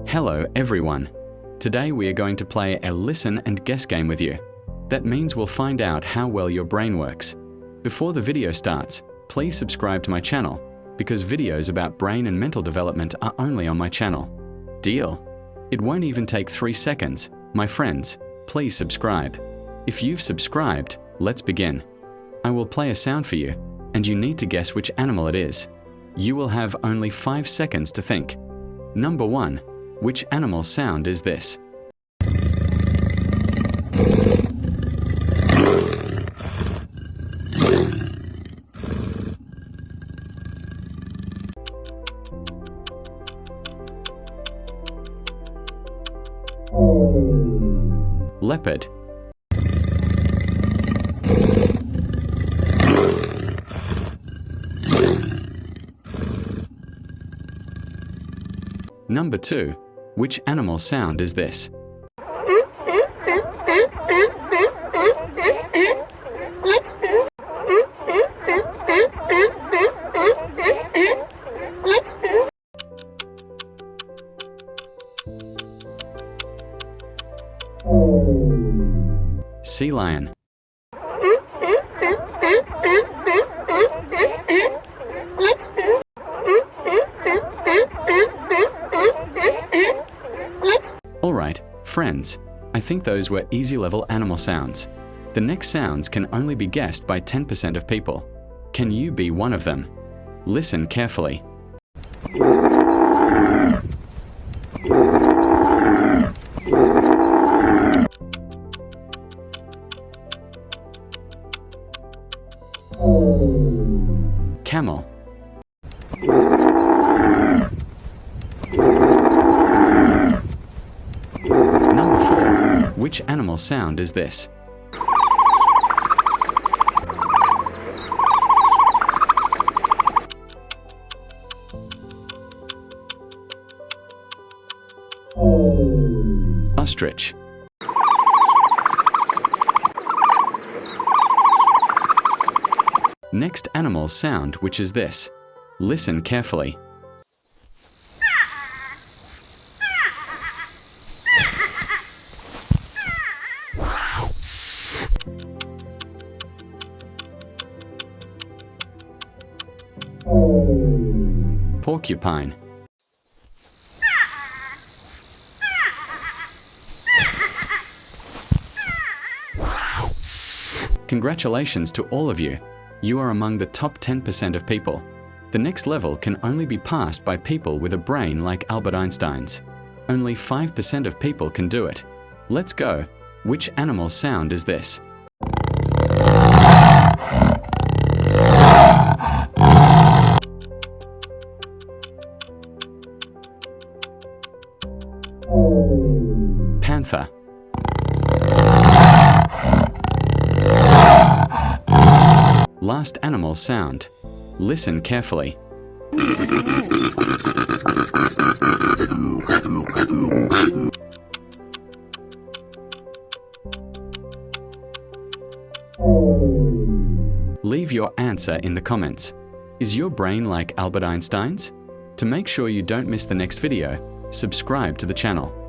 Hello everyone. Today we are going to play a listen and guess game with you. That means we'll find out how well your brain works. Before the video starts, please subscribe to my channel because videos about brain and mental development are only on my channel. Deal? It won't even take 3 seconds. My friends, please subscribe. If you've subscribed, let's begin. I will play a sound for you, and you need to guess which animal it is. You will have only 5 seconds to think. Number 1. Which animal sound is this? Leopard. Number 2. Which animal sound is this? Sea lion. Alright, friends, I think those were easy level animal sounds. The next sounds can only be guessed by 10% of people. Can you be one of them? Listen carefully. Camel. Number 4. Which animal sound is this? Ostrich. Next animal sound, which is this. Listen carefully. Porcupine. Congratulations to all of you. You are among the top 10% of people. The next level can only be passed by people with a brain like Albert Einstein's. Only 5% of people can do it. Let's go. Which animal sound is this? Panther. Last animal sound. Listen carefully. Leave your answer in the comments. Is your brain like Albert Einstein's? To make sure you don't miss the next video, subscribe to the channel.